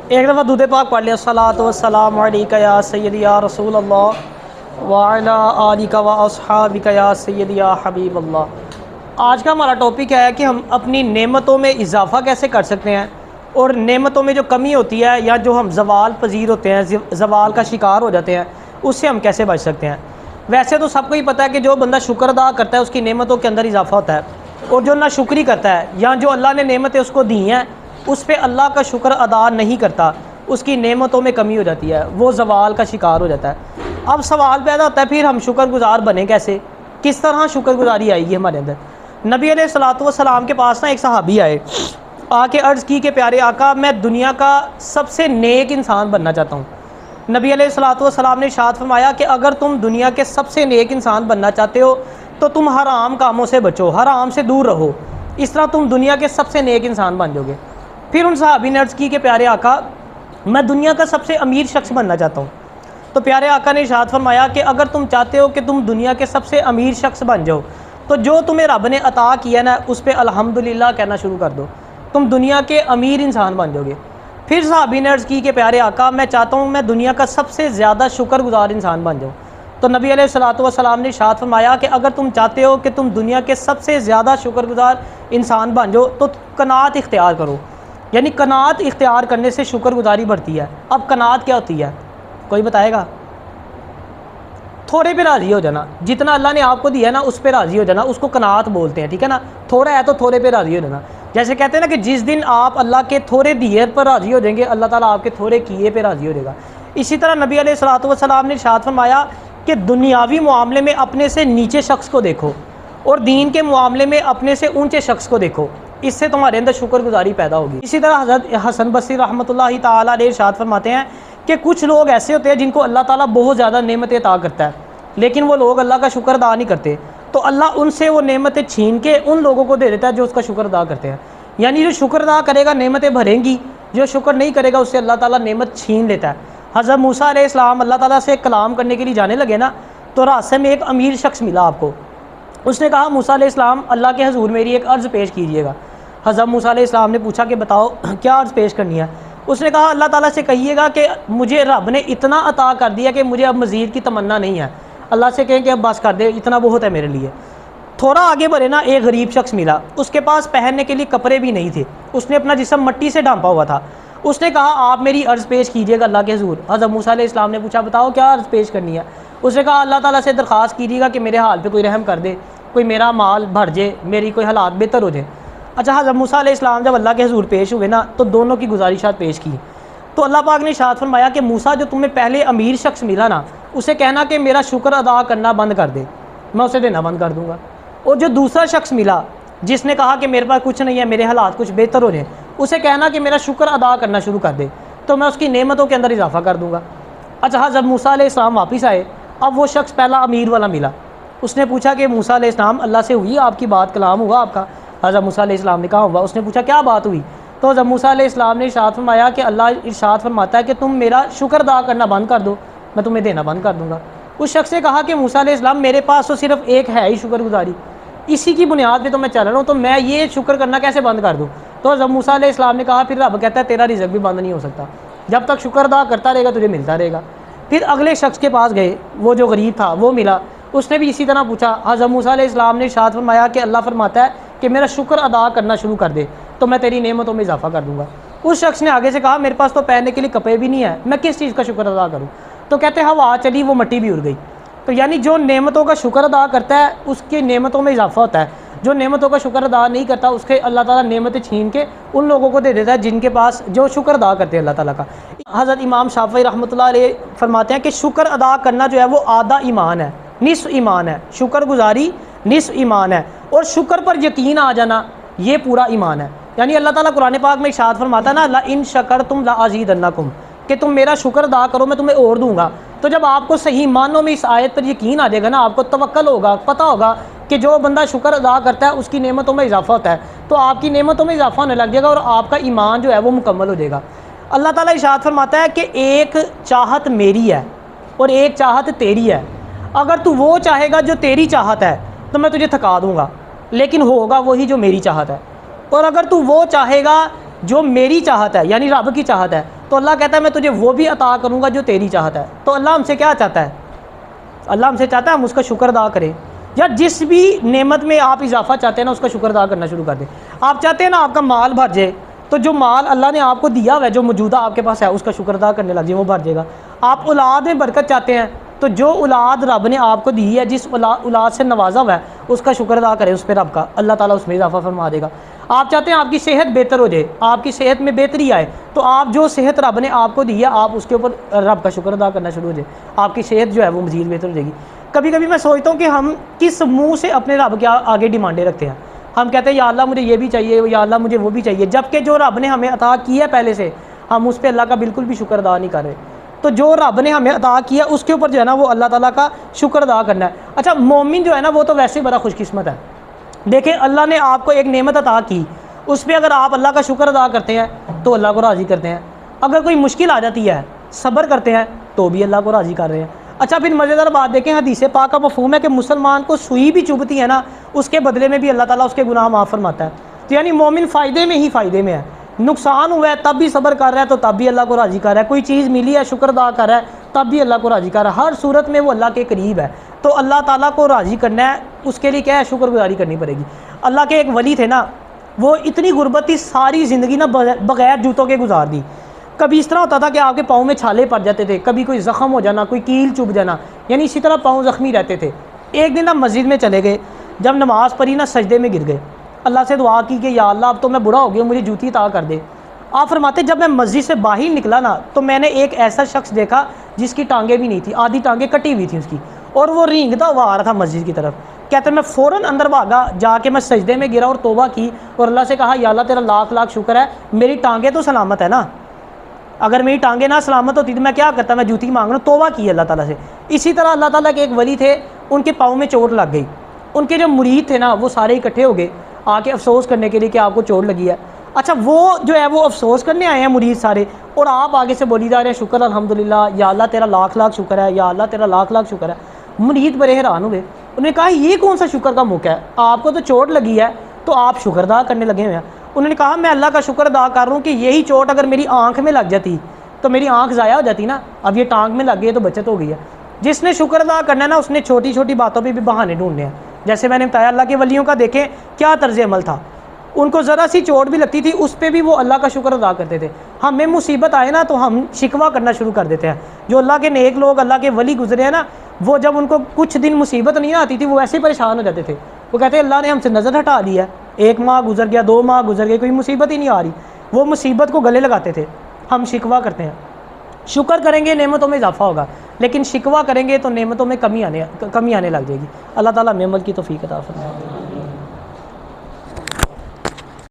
एक दफ़ा दूध पाक पढ़ लिया, अस्सलातु वस्सलामु अलैका या सय्यदी या रसूल अल्लाह व अला आलिका व अस्हाबिका या सय्यदी या हबीब अल्लाह। आज का हमारा टॉपिक है कि हम अपनी नेमतों में इजाफ़ा कैसे कर सकते हैं और नेमतों में जो कमी होती है या जो हम जवाल पजीर होते हैं, जवाल का शिकार हो जाते हैं, उससे हम कैसे बच सकते हैं। वैसे तो सबको ही पता है कि जो बंदा शुक्र अदा करता है उसकी नेमतों के अंदर इजाफ़ा होता है, और जो ना शुक्री करता है या जो अल्लाह ने नेमतें उसको दी हैं उस पर अल्लाह का शुक्र अदा नहीं करता, उसकी नेमतों में कमी हो जाती है, वो जवाल का शिकार हो जाता है। अब सवाल पैदा होता है फिर हम शुक्रगुजार बने कैसे, किस तरह शुक्रगुजारी आएगी हमारे अंदर। नबी अलैहिस्सलातु वस्सलाम के पास ना एक सहाबी आए, आके अर्ज़ की कि प्यारे आका मैं दुनिया का सबसे नेक इंसान बनना चाहता हूँ। नबी अलैहिस्सलातु वस्सलाम ने इरशाद फरमाया कि अगर तुम दुनिया के सबसे नेक इंसान बनना चाहते हो तो तुम हराम कामों से बचो, हराम से दूर रहो, इस तरह तुम दुनिया के सबसे नेक इंसान बन जाओगे। फिर उन सहाबी ने अर्ज़ की कि प्यारे आका मैं दुनिया का सबसे अमीर शख्स बनना चाहता हूँ। तो प्यारे आका ने इरशाद फरमाया कि अगर तुम चाहते हो कि तुम दुनिया के सबसे अमीर शख्स बन जाओ तो जो तुम्हें रब ने अता किया ना उस पर अल्हम्दुलिल्लाह कहना शुरू कर दो, तुम दुनिया के अमीर इंसान बन जाओगे। फिर सहाबी ने अर्ज़ की कि प्यारे आका मैं चाहता हूँ मैं दुनिया का सबसे ज़्यादा शुक्रगुजार इंसान बन जाऊँ। तो नबी अलैहिस्सलातु वस्सलाम ने इरशाद फरमाया कि अगर तुम चाहते हो कि तुम दुनिया के सबसे ज़्यादा शुक्रगुजार इंसान बन जाओ तो कनात इख्तियार करो, यानी कनात इख्तियार करने से शुक्रगुजारी बढ़ती है। अब कनात क्या होती है, कोई बताएगा? थोड़े पे राज़ी हो जाना, जितना अल्लाह ने आपको दिया है ना उस पर राज़ी हो जाना, उसको कनात बोलते हैं, ठीक है ना। थोड़ा है तो थोड़े पे राज़ी हो जाना। जैसे कहते हैं ना कि जिस दिन आप अल्लाह के थोड़े दिए पर राज़ी हो जाएंगे अल्लाह ताला आपके थोड़े किए पे राज़ी हो जाएगा। इसी तरह नबी अलैहिस्सलातु वस्सलाम ने इरशाद फरमाया कि दुनियावी मामले में अपने से नीचे शख्स को देखो और दीन के मामले में अपने से ऊंचे शख्स को देखो, इससे तुम्हारे अंदर शुक्रगुजारी पैदा होगी। इसी तरह हज़रत हसन बसरी रहमतुल्लाहि ताला अलैहि इरशाद फरमाते हैं कि कुछ लोग ऐसे होते हैं जिनको अल्लाह ताला बहुत ज़्यादा नेमतें अता करता है, लेकिन वो लोग अल्लाह का शुक्र अदा नहीं करते, तो अल्लाह उनसे वो नेमतें छीन के उन लोगों को दे देता है जो उसका शुक्र अदा करते हैं। यानी जो शुक्र अदा करेगा नेमतें भरेंगी, जो शुक्र नहीं करेगा उससे अल्लाह ताला नेमत छीन लेता है। हज़रत मूसा अलैहिस्सलाम अल्लाह ताला से कलाम करने के लिए जाने लगे ना, तो रास्ते में एक अमीर शख्स मिला आपको। उसने कहा मूसा अलैहिस्सलाम अल्लाह के हजूर मेरी एक अर्ज़ पेश कीजिएगा। हज़रत मूसा अलैहिस्सलाम ने पूछा कि बताओ क्या अर्ज़ पेश करनी है। उसने कहा अल्लाह ताला से कहिएगा कि मुझे रब ने इतना अता कर दिया कि मुझे अब मज़ीद की तमन्ना नहीं है। अल्लाह से कहें कि अब बस कर दे, इतना बहुत है मेरे लिए। थोड़ा आगे बढ़े ना, एक गरीब शख्स मिला, उसके पास पहनने के लिए कपड़े भी नहीं थे, उसने अपना जिस्म मट्टी से ढांपा हुआ था। उसने कहा आप मेरी अर्ज़ पेश कीजिएगा अल्लाह के हजूर। हज़रत मूसा अलैहिस्सलाम ने पूछा बताओ क्या अर्ज़ पेश करनी है। उसने कहा अल्लाह ताला से दरख्वास्त कीजिएगा कि मेरे हाल पे कोई रहम कर दे, कोई मेरा माल भर जाए, मेरी कोई हालात बेहतर हो जाए। अच्छा, हज़रत मूसा अलैहिस्सलाम जब अल्लाह के हजूर पेश हुए ना तो दोनों की गुजारिशात पेश की। तो अल्लाह पाक ने इरशाद फरमाया कि मूसा जो तुम्हें पहले अमीर शख्स मिला ना उसे कहना कि मेरा शुक्र अदा करना बंद कर दे, मैं उसे देना बंद कर दूँगा। और जो दूसरा शख्स मिला जिसने कहा कि मेरे पास कुछ नहीं है, मेरे हालात कुछ बेहतर हो जाए, उसे कहना कि मेरा शुक्र अदा करना शुरू कर दे तो मैं उसकी नेमतों के अंदर इजाफ़ा कर दूँगा। अच्छा, हाँ जब मूसा अलैहिस्सलाम वापस आए, अब वो शख्स पहला अमीर वाला मिला। उसने पूछा कि मूसा अलैहिस्सलाम अल्लाह से हुई आपकी बात, कलाम हुआ आपका? हज़रत मूसा अलैहिस्सलाम ने कहा हुआ। उसने पूछा क्या बात हुई? तो हज़रत मूसा अलैहिस्सलाम ने इरशाद फरमाया कि अल्लाह इरशाद फरमाता है कि तुम मेरा शुक्र अदा करना बंद कर दो, मैं तुम्हें देना बंद कर दूँगा। उस शख्स ने कहा कि मूसा अलैहिस्सलाम मेरे पास तो सिर्फ एक है ही शुक्रगुजारी, इसी की बुनियाद पे तो मैं चल रहा हूँ, तो मैं ये शुक्र करना कैसे बंद कर दूँ? तो हज़रत मूसा अलैहिस्सलाम ने कहा फिर रब कहता है तेरा रिज़्क़ भी बंद नहीं हो सकता, जब तक शुक्र अदा करता रहेगा तुझे मिलता रहेगा। फिर अगले शख्स के पास गए, वो जो गरीब था वो मिला, उसने भी इसी तरह पूछा। हज़रत मूसा अलैहिस्सलाम ने इरशाद फरमाया कि अल्लाह फरमाता है कि मेरा शुक्र अदा करना शुरू कर दे तो मैं तेरी नेमतों में इजाफ़ा कर दूँगा। उस शख्स ने आगे से कहा मेरे पास तो पहनने के लिए कपड़े भी नहीं है, मैं किस चीज़ का शुक्र अदा करूँ? तो कहते हवा चली वो मट्टी भी उड़ गई। तो यानी जो नेमतों का शुक्र अदा करता है उसकी नेमतों में इजाफ़ा होता है, जो नेमतों का शुक्र अदा नहीं करता उसके अल्लाह ताला नेमतें छीन के उन लोगों को दे देता है जिनके पास जो शुक्र अदा करते हैं अल्लाह ताला का। हज़रत इमाम शाफ़ी रहमतुल्लाह अलैह फरमाते हैं कि शुक्र अदा करना जो है वो आधा ईमान है, निस्फ़ ईमान है। शुक्रगुजारी निस्फ़ ईमान है और शुक्र पर यकीन आ जाना ये पूरा ईमान है। यानी अल्लाह ताला कुरान पाक में इरशाद फरमाता है ना ला इन शकरतुम ला अज़ीदन्नकुम, कि तुम मेरा शुक्र अदा करो मैं तुम्हें और दूंगा। तो जब आपको सही मानों में इस आयत पर यकीन आ जाएगा ना, आपको तवक्कल होगा, पता होगा कि जो बंदा शुक्र अदा करता है उसकी नेमतों में इजाफ़ा होता है, तो आपकी नेमतों में इजाफ़ा होने लग जाएगा और आपका ईमान जो है वो मुकम्मल हो जाएगा। अल्लाह ताला इरशाद फरमाता है कि एक चाहत मेरी है और एक चाहत तेरी है, अगर तू वो चाहेगा जो तेरी चाहत है तो मैं तुझे थका दूँगा, लेकिन होगा वही जो मेरी चाहत है। और अगर तू वो चाहेगा जो मेरी चाहत है यानी रब की चाहत है, तो अल्लाह कहता है मैं तुझे वो भी अता करूँगा जो तेरी चाहत है। तो अल्लाह हमसे क्या चाहता है? अल्लाह हमसे चाहता है हम उसका शुक्र अदा करें। या जिस भी नेमत में आप इजाफा चाहते हैं ना, उसका शुक्र अदा करना शुरू कर दें। आप चाहते हैं ना आपका माल भर जाए, तो जो माल अल्लाह ने आपको दिया हुआ है, जो मौजूदा आपके पास है, उसका शुक्र अदा करने लग जाए, वो भर जाएगा। आप औलाद में बरकत चाहते हैं, तो जो औलाद रब ने आपको दी है, जिस औलाद से नवाजा हुआ है, उसका शुक्र अदा करें उस पर रब का, अल्लाह ताला उसमें इजाफा फरमा देगा। आप चाहते हैं आपकी सेहत बेहतर हो जाए, आपकी सेहत में बेहतरी आए, तो आप जो सेहत रब ने आपको दी है, आप उसके ऊपर रब का शुक्र अदा करना शुरू हो जाए, आपकी सेहत जो है वो मज़ीद बेहतर हो जाएगी। कभी कभी मैं सोचता हूँ कि हम किस मुँह से अपने रब के आगे डिमांडें रखते हैं। हम कहते हैं या अल्लाह मुझे ये भी चाहिए, या अल्लाह मुझे वो भी चाहिए, जबकि जो रब ने हमें अता किया पहले से, हम उस पर अल्लाह का बिल्कुल भी शुक्र अदा नहीं कर रहे। तो जो रब ने हमें अता किया उसके ऊपर जो है ना वो अल्लाह ताला का शुक्र अदा करना है। अच्छा, मोमिन जो है ना वो तो वैसे ही बड़ा खुशकिस्मत है। देखिए, अल्लाह ने आपको एक नेमत अता की, उस पर अगर आप अल्लाह का शुक्र अदा करते हैं तो अल्लाह को राज़ी करते हैं। अगर कोई मुश्किल आ जाती है, सब्र करते हैं, तो भी अल्लाह को राज़ी कर रहे हैं। अच्छा, फिर मज़ेदार बात देखें, हदीस पाक का मफ़हूम है कि मुसलमान को सुई भी चुभती है ना, उसके बदले में भी अल्लाह ताला उसके गुनाह माफ़ फरमाता है। तो यानी मोमिन फ़ायदे में ही फ़ायदे में है। नुकसान हुआ है तब भी सब्र कर रहा है, तो तब भी अल्लाह को राज़ी कर रहा है। कोई चीज़ मिली है, शुक्र अदा कर रहा है, तब भी अल्लाह को राज़ी कर रहा है। हर सूरत में वो अल्लाह के करीब है। तो अल्लाह ताला को राज़ी करना है, उसके लिए क्या है? शुक्रगुजारी करनी पड़ेगी। अल्लाह के एक वली थे ना, वो इतनी गुर्बत थी, सारी ज़िंदगी ना बग़ैर जूतों के गुजार दी। कभी इस तरह होता था कि आपके पाँव में छाले पड़ जाते थे, कभी कोई ज़ख़म हो जाना, कोई कील चुभ जाना, यानी इसी तरह पाँव ज़ख्मी रहते थे। एक दिन आप मस्जिद में चले गए, जब नमाज़ पढ़ी ना, सजदे में गिर गए, अल्लाह से दुआ की कि या अल्लाह अब तो मैं बूढ़ा हो गया, मुझे जूती अता कर दे। आप फरमाते जब मैं मस्जिद से बाहर निकला ना, तो मैंने एक ऐसा शख्स देखा जिसकी टांगें भी नहीं थी, आधी टांगें कटी हुई थी उसकी, और वो रेंगता हुआ आ रहा था मस्जिद की तरफ। कहते मैं फ़ौरन अंदर भागा, जाके मैं सजदे में गिरा और तौबा की और अल्लाह से कहा या अल्लाह तेरा लाख लाख शुक्र है, मेरी टांगें तो सलामत है ना, अगर मेरी टांगें ना सलामत होती तो मैं क्या करता, मैं जूती मांग रहा हूँ। तौबा की अल्लाह ताला से। इसी तरह अल्लाह ताला के एक वली थे, उनके पाँव में चोट लग गई। उनके जो मुरीद थे ना, वो सारे इकट्ठे हो गए आके अफसोस करने के लिए कि आपको चोट लगी है। अच्छा, वो जो है वो अफसोस करने आए हैं मुरीद सारे, और आप आगे से बोली जा रहे हैं शुक्र अल्हम्दुलिल्लाह, या अल्लाह तेरा लाख लाख शुक्र है, या अल्लाह तेरा लाख लाख शुक्र है। मुरीद बड़े हैरान हुए, उन्होंने कहा ये कौन सा शुक्र का मौका है, आपको तो चोट लगी है तो आप शुक्र अदा करने लगे हुए हैं। उन्होंने कहा मैं अल्लाह का शुक्र अदा कर रहा हूँ कि यही चोट अगर मेरी आँख में लग जाती तो मेरी आँख ज़ाया हो जाती ना, अब ये टांग में लग गई है तो बचत हो गई है। जिसने शुक्र अदा करना है ना, उसने छोटी छोटी बातों पे भी बहाने ढूंढने हैं। जैसे मैंने बताया, अल्लाह के वलियों का देखें क्या तर्ज अमल था, उनको ज़रा सी चोट भी लगती थी उस पर भी वो अल्लाह का शुक्र अदा करते थे। हमें मुसीबत आए ना तो हम शिकवा करना शुरू कर देते हैं। जो अल्लाह के नेक लोग, अल्लाह के वली गुजरे हैं ना, वो जब उनको कुछ दिन मुसीबत नहीं आती थी, वो ऐसे ही परेशान हो जाते थे। वो कहते हैं अल्लाह ने हमसे नज़र हटा ली है, 1 माह गुजर गया, 2 माह गुजर गए, कोई मुसीबत ही नहीं आ रही। वो मुसीबत को गले लगाते थे। हम शिकवा करते हैं। शुक्र करेंगे नेमतों में इजाफा होगा, लेकिन शिकवा करेंगे तो नेमतों में कमी आने लग जाएगी। अल्लाह ताला हमें अमल की तौफीक अता फरमाए।